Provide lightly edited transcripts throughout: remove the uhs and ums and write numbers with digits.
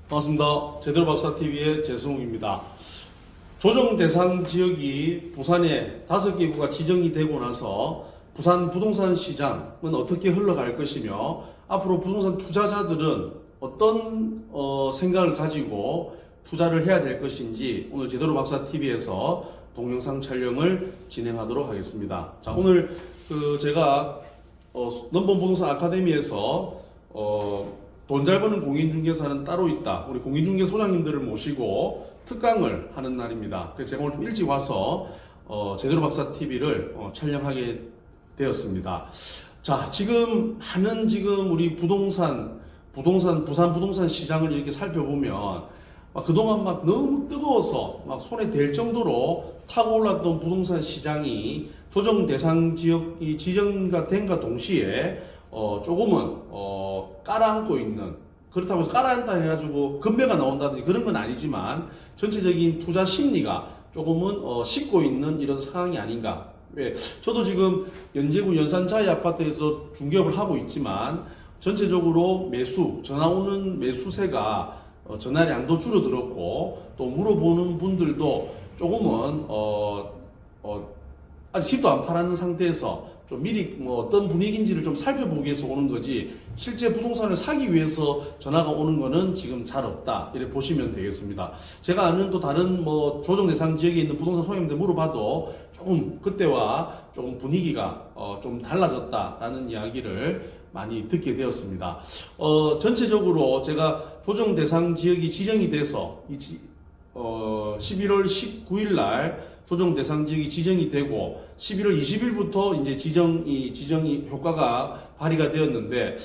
반갑습니다. 제대로 박사TV의 재승욱입니다. 조정 대상 지역이 부산에 5개구가 지정이 되고 나서 부산 부동산 시장은 어떻게 흘러갈 것이며 앞으로 부동산 투자자들은 어떤 생각을 가지고 투자를 해야 될 것인지 오늘 제대로 박사TV에서 동영상 촬영을 진행하도록 하겠습니다. 자, 오늘 제가 넘버원 부동산 아카데미에서 돈 잘 버는 공인중개사는 따로 있다. 우리 공인중개 소장님들을 모시고 특강을 하는 날입니다. 그래서 제가 오늘 좀 일찍 와서 제대로 박사 TV를 촬영하게 되었습니다. 자, 지금 우리 부산 부동산 시장을 이렇게 살펴보면 그동안 너무 뜨거워서 손에 댈 정도로 타고 올랐던 부동산 시장이 조정 대상 지역이 지정가 된과 동시에 조금은 깔아앉고 있는, 그렇다고 해서 깔아앉다 해가지고 금매가 나온다든지 그런 건 아니지만 전체적인 투자 심리가 조금은 식고 있는 이런 상황이 아닌가. 왜? 저도 지금 연제구 연산자이 아파트에서 중개업을 하고 있지만 전체적으로 전화 오는 매수세가 전화량도 줄어들었고 또 물어보는 분들도 조금은 아직 집도 안 팔았는 상태에서 좀 미리 어떤 분위기인지를 좀 살펴보기 위해서 오는 거지 실제 부동산을 사기 위해서 전화가 오는 거는 지금 잘 없다, 이렇게 보시면 되겠습니다. 제가 아는 또 다른 조정 대상 지역에 있는 부동산 소장님들 물어봐도 조금 그때와 조금 분위기가 좀 달라졌다라는 이야기를 많이 듣게 되었습니다. 전체적으로 제가 조정 대상 지역이 지정이 돼서 11월 19일 날 조정 대상 지역이 지정이 되고 11월 20일부터 이제 지정이 효과가 발휘가 되었는데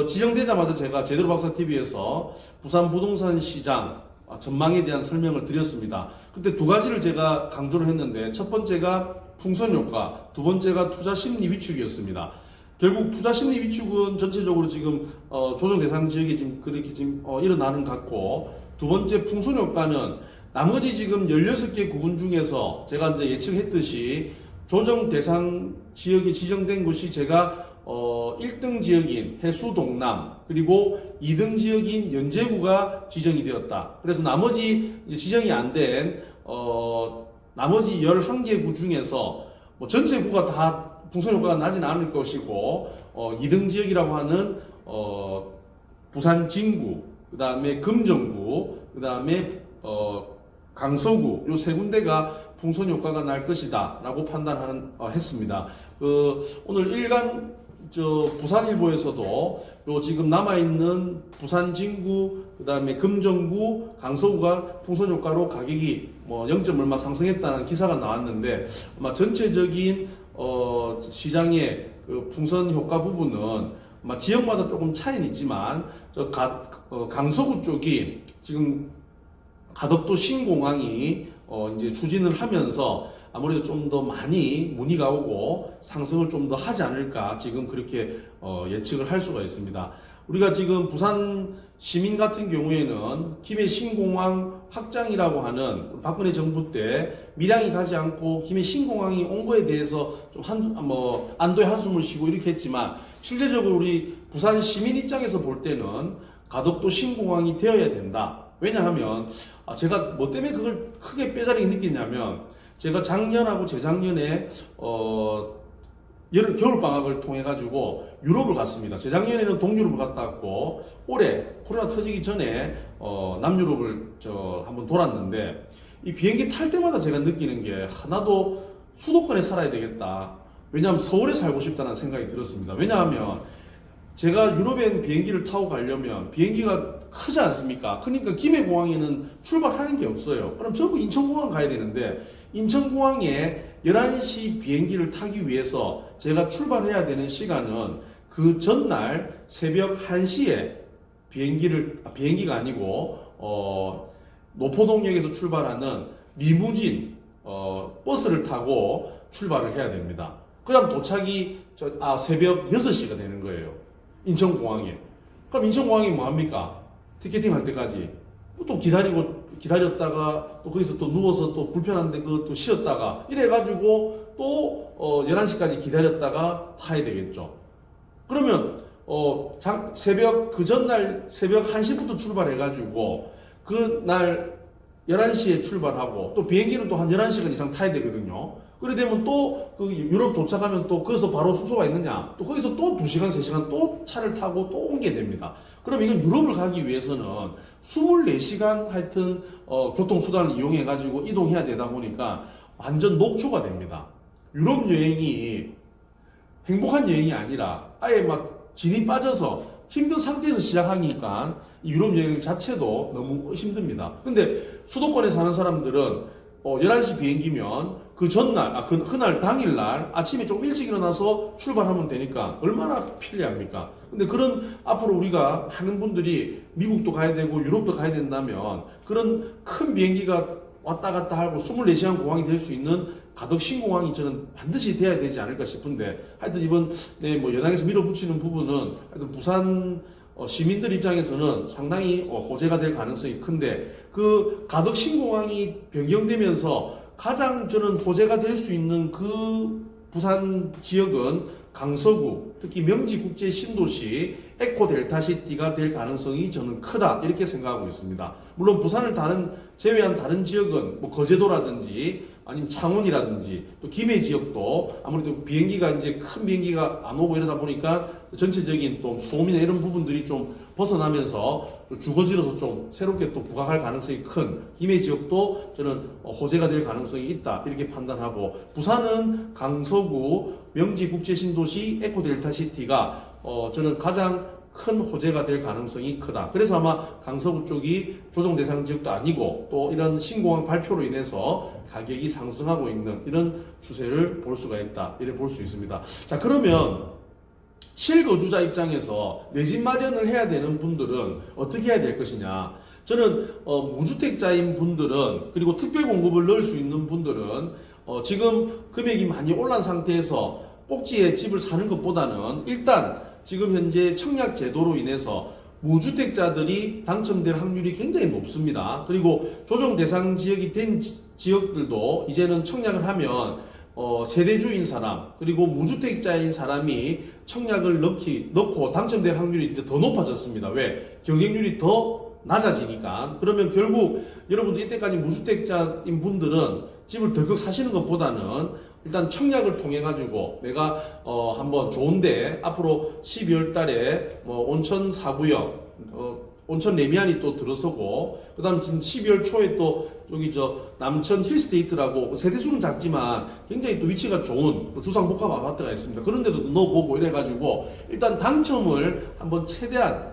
지정되자마자 제가 제대로 박사 TV에서 부산 부동산 시장 전망에 대한 설명을 드렸습니다. 그때 두 가지를 제가 강조를 했는데 첫 번째가 풍선 효과, 두 번째가 투자 심리 위축이었습니다. 결국 투자 심리 위축은 전체적으로 지금 조정 대상 지역이 지금 그렇게 일어나는 것 같고, 두 번째 풍선 효과는 나머지 지금 16개 구군 중에서 제가 이제 예측했듯이 조정 대상 지역이 지정된 곳이 제가 1등 지역인 해수동남 그리고 2등 지역인 연제구가 지정이 되었다. 그래서 나머지 이제 지정이 안 된 나머지 11개 구 중에서 전체 구가 다 풍선 효과가 나진 않을 것이고 2등 지역이라고 하는 부산 진구, 그 다음에 금정구, 그 다음에 강서구, 요 세 군데가 풍선 효과가 날 것이다 라고 했습니다. 오늘 일간 부산일보에서도 요 지금 남아있는 부산 진구, 그 다음에 금정구, 강서구가 풍선 효과로 가격이 0점 얼마 상승했다는 기사가 나왔는데 아마 전체적인 시장의 풍선 효과 부분은 아마 지역마다 조금 차이는 있지만 강서구 쪽이 지금 가덕도 신공항이 이제 추진을 하면서 아무래도 좀 더 많이 문의가 오고 상승을 좀 더 하지 않을까 지금 그렇게 예측을 할 수가 있습니다. 우리가 지금 부산 시민 같은 경우에는 김해 신공항 확장이라고 하는 박근혜 정부 때 밀양이 가지 않고 김해 신공항이 온 거에 대해서 좀 안도의 한숨을 쉬고 이렇게 했지만 실제적으로 우리 부산 시민 입장에서 볼 때는 가덕도 신공항이 되어야 된다. 왜냐하면 제가 뭐 때문에 그걸 크게 뼈저리게 느끼냐면 제가 작년하고 재작년에 겨울방학을 통해 가지고 유럽을 갔습니다. 재작년에는 동유럽을 갔다 왔고 올해 코로나 터지기 전에 남유럽을 한번 돌았는데 이 비행기 탈 때마다 제가 느끼는 게 나도 수도권에 살아야 되겠다. 왜냐하면 서울에 살고 싶다는 생각이 들었습니다. 왜냐하면 제가 유럽에 비행기를 타고 가려면 비행기가 크지 않습니까? 그러니까 김해공항에는 출발하는 게 없어요. 그럼 전부 인천공항 가야 되는데 인천공항에 11시 비행기를 타기 위해서 제가 출발해야 되는 시간은 그 전날 새벽 1시에 비행기가 아니고 노포동역에서 출발하는 리무진 버스를 타고 출발을 해야 됩니다. 그럼 도착이 새벽 6시가 되는 거예요. 인천공항에. 그럼 인천공항이 뭐합니까? 티켓팅 할 때까지 또 기다렸다가 또 거기서 또 누워서 또 불편한데 그것도 쉬었다가 이래가지고 또 11시까지 기다렸다가 타야 되겠죠. 그러면 새벽 그 전날 새벽 1시부터 출발해가지고 그날 11시에 출발하고 또 비행기는 또 한 11시간 이상 타야 되거든요. 그래 되면 또 그 유럽 도착하면 또 거기서 바로 숙소가 있느냐? 또 거기서 또 2시간, 3시간 또 차를 타고 또 옮겨야 됩니다. 그럼 이건 유럽을 가기 위해서는 24시간 하여튼 교통수단을 이용해 가지고 이동해야 되다 보니까 완전 녹초가 됩니다. 유럽 여행이 행복한 여행이 아니라 아예 막 진이 빠져서 힘든 상태에서 시작하니까 이 유럽 여행 자체도 너무 힘듭니다. 근데 수도권에 사는 사람들은 11시 비행기면 그 전날, 그날 당일날 아침에 좀 일찍 일어나서 출발하면 되니까 얼마나 편리합니까? 근데 그런 앞으로 우리가 많은 분들이 미국도 가야 되고 유럽도 가야 된다면 그런 큰 비행기가 왔다 갔다 하고 24시간 공항이 될 수 있는 가덕 신공항이 저는 반드시 돼야 되지 않을까 싶은데 하여튼 이번 뭐 여당에서 밀어붙이는 부분은 하여튼 부산 시민들 입장에서는 상당히 호재가 될 가능성이 큰데 그 가덕 신공항이 변경되면서 가장 저는 호재가 될 수 있는 그 부산 지역은 강서구, 특히 명지국제 신도시 에코 델타시티가 될 가능성이 저는 크다 이렇게 생각하고 있습니다. 물론 부산을 제외한 다른 지역은 뭐 거제도라든지 아니면 창원이라든지 또 김해 지역도 아무래도 비행기가 이제 큰 비행기가 안 오고 이러다 보니까 전체적인 또 소음이나 이런 부분들이 좀 벗어나면서 또 주거지로서 좀 새롭게 또 부각할 가능성이 큰 김해 지역도 저는 호재가 될 가능성이 있다 이렇게 판단하고 부산은 강서구 명지국제신도시 에코델타시티가 저는 가장 큰 호재가 될 가능성이 크다. 그래서 아마 강서구 쪽이 조정 대상 지역도 아니고 또 이런 신공항 발표로 인해서 가격이 상승하고 있는 이런 추세를 볼 수가 있다. 이렇게 볼 수 있습니다. 자, 그러면 실거주자 입장에서 내 집 마련을 해야 되는 분들은 어떻게 해야 될 것이냐. 저는 무주택자인 분들은 그리고 특별 공급을 넣을 수 있는 분들은 지금 금액이 많이 올란 상태에서 꼭지에 집을 사는 것보다는 일단 지금 현재 청약 제도로 인해서 무주택자들이 당첨될 확률이 굉장히 높습니다. 그리고 조정 대상 지역이 된 지역들도 이제는 청약을 하면 세대주인 사람 그리고 무주택자인 사람이 청약을 넣고 당첨될 확률이 이제 더 높아졌습니다. 왜? 경쟁률이 더 낮아지니까. 그러면 결국 여러분들 이때까지 무주택자인 분들은 집을 덜컥 사시는 것보다는 일단 청약을 통해 가지고 내가 한번 좋은데 앞으로 12월 달에 뭐 온천 4구역 온천 레미안이 또 들어서고 그다음 지금 12월 초에 또 저기 남천 힐스테이트라고 세대수는 작지만 굉장히 또 위치가 좋은 주상복합 아파트가 있습니다. 그런 데도 넣어보고 이래가지고 일단 당첨을 한번 최대한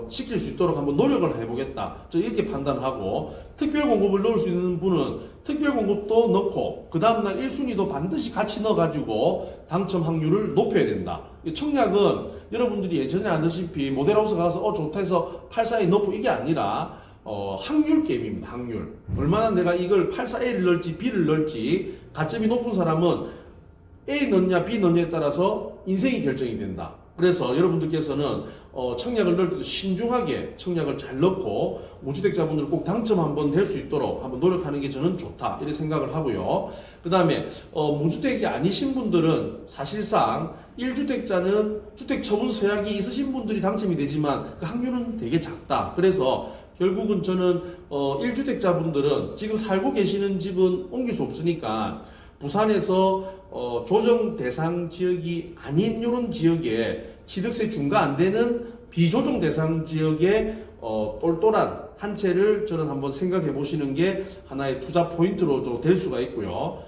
시킬 수 있도록 한번 노력을 해보겠다. 저 이렇게 판단하고 특별 공급을 넣을 수 있는 분은 특별 공급도 넣고 그 다음날 1순위도 반드시 같이 넣어가지고 당첨 확률을 높여야 된다. 청약은 여러분들이 예전에 아시다시피 모델하우스 가서 좋다 해서 842 넣고 이게 아니라 확률 게임입니다. 확률. 얼마나 내가 이걸 84A를 넣을지 B를 넣을지 가점이 높은 사람은 A 넣냐 B 넣냐에 따라서 인생이 결정이 된다. 그래서 여러분들께서는 청약을 넣을 때도 신중하게 청약을 잘 넣고 무주택자분들 꼭 당첨 한번 될 수 있도록 한번 노력하는 게 저는 좋다 이렇게 생각을 하고요. 그 다음에 무주택이 아니신 분들은 사실상 1주택자는 주택 처분 서약이 있으신 분들이 당첨이 되지만 그 확률은 되게 작다. 그래서 결국은 저는 1주택자분들은 지금 살고 계시는 집은 옮길 수 없으니까 부산에서 조정 대상 지역이 아닌 이런 지역에 취득세 중과 안 되는 비조정 대상 지역에 똘똘한 한 채를 저는 한번 생각해 보시는 게 하나의 투자 포인트로 될 수가 있고요.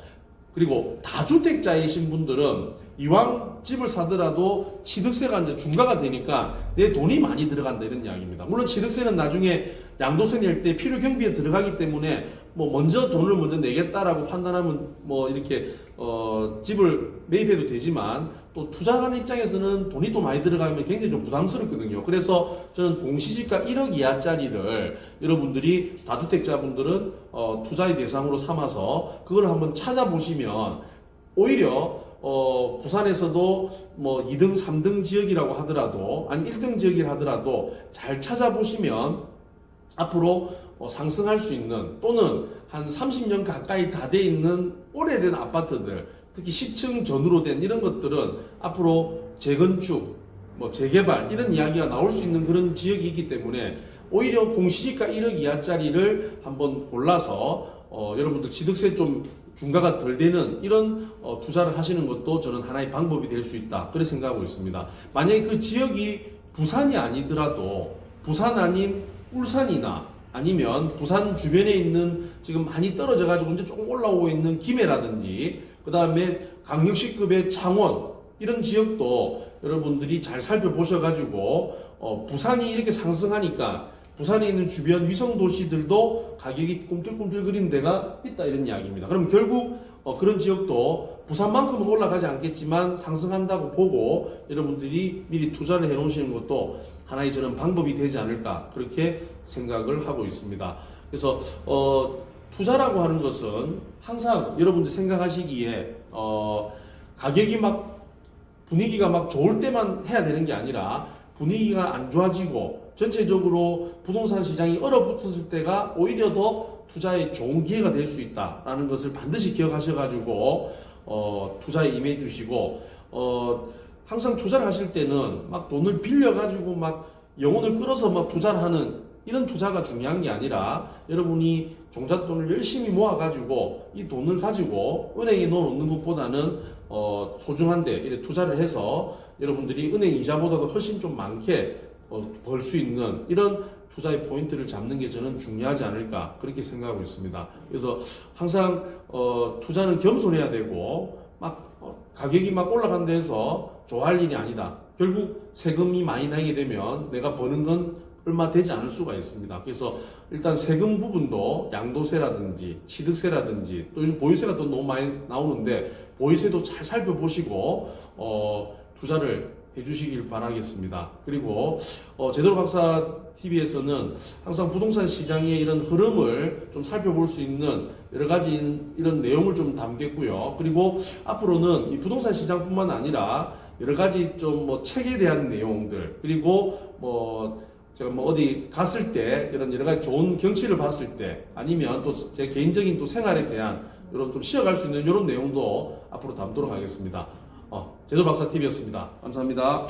그리고 다주택자이신 분들은 이왕 집을 사더라도 취득세가 이제 중과가 되니까 내 돈이 많이 들어간다 이런 이야기입니다. 물론 취득세는 나중에 양도세 낼 때 필요 경비에 들어가기 때문에 뭐 먼저 돈을 먼저 내겠다라고 판단하면 뭐 이렇게 집을 매입해도 되지만 또 투자하는 입장에서는 돈이 또 많이 들어가면 굉장히 좀 부담스럽거든요. 그래서 저는 공시지가 1억 이하짜리를 여러분들이 다주택자분들은 투자의 대상으로 삼아서 그걸 한번 찾아보시면 오히려 부산에서도 뭐 2등, 3등 지역이라고 하더라도 아니 1등 지역이라 하더라도 잘 찾아보시면 앞으로 상승할 수 있는 또는 한 30년 가까이 다 돼 있는 오래된 아파트들 특히 10층 전후로 된 이런 것들은 앞으로 재건축 뭐 재개발 이런 이야기가 나올 수 있는 그런 지역이 있기 때문에 오히려 공시지가 1억 이하짜리를 한번 골라서 여러분들 취득세 좀 중과가 덜 되는 이런 투자를 하시는 것도 저는 하나의 방법이 될 수 있다 그렇게 생각하고 있습니다. 만약에 그 지역이 부산이 아니더라도 부산 아닌 울산이나 아니면 부산 주변에 있는 지금 많이 떨어져 가지고 이제 조금 올라오고 있는 김해라든지 그 다음에 강력시급의 창원 이런 지역도 여러분들이 잘 살펴보셔 가지고 부산이 이렇게 상승하니까 부산에 있는 주변 위성도시들도 가격이 꿈틀꿈틀거리는 데가 있다 이런 이야기입니다. 그럼 결국 그런 지역도 부산만큼은 올라가지 않겠지만 상승한다고 보고 여러분들이 미리 투자를 해 놓으시는 것도 하나의 저는 방법이 되지 않을까 그렇게 생각을 하고 있습니다. 그래서 투자라고 하는 것은 항상 여러분들 생각하시기에 가격이 막 분위기가 막 좋을 때만 해야 되는 게 아니라 분위기가 안 좋아지고 전체적으로 부동산 시장이 얼어붙었을 때가 오히려 더 투자에 좋은 기회가 될 수 있다라는 것을 반드시 기억하셔가지고 투자에 임해 주시고 항상 투자를 하실 때는 막 돈을 빌려가지고 막 영혼을 끌어서 막 투자를 하는 이런 투자가 중요한 게 아니라 여러분이 종잣돈을 열심히 모아가지고 이 돈을 가지고 은행에 넣어놓는 것보다는 소중한데 이렇게 투자를 해서 여러분들이 은행 이자보다도 훨씬 좀 많게 벌 수 있는 이런 투자의 포인트를 잡는 게 저는 중요하지 않을까 그렇게 생각하고 있습니다. 그래서 항상 투자는 겸손해야 되고 막 가격이 막 올라간다 해서 좋아할 일이 아니다. 결국 세금이 많이 나게 되면 내가 버는 건 얼마 되지 않을 수가 있습니다. 그래서 일단 세금 부분도 양도세라든지 취득세라든지 또 요즘 보유세가 또 너무 많이 나오는데 보유세도 잘 살펴보시고 투자를 해주시길 바라겠습니다. 그리고 제대로 박사 TV에서는 항상 부동산 시장의 이런 흐름을 좀 살펴볼 수 있는 여러 가지 이런 내용을 좀 담겠고요. 그리고 앞으로는 이 부동산 시장뿐만 아니라 여러 가지 좀 뭐 책에 대한 내용들 그리고 제가 어디 갔을 때 이런 여러 가지 좋은 경치를 봤을 때 아니면 또 제 개인적인 또 생활에 대한 이런 좀 쉬어갈 수 있는 이런 내용도 앞으로 담도록 하겠습니다. 제도 박사 TV였습니다. 감사합니다.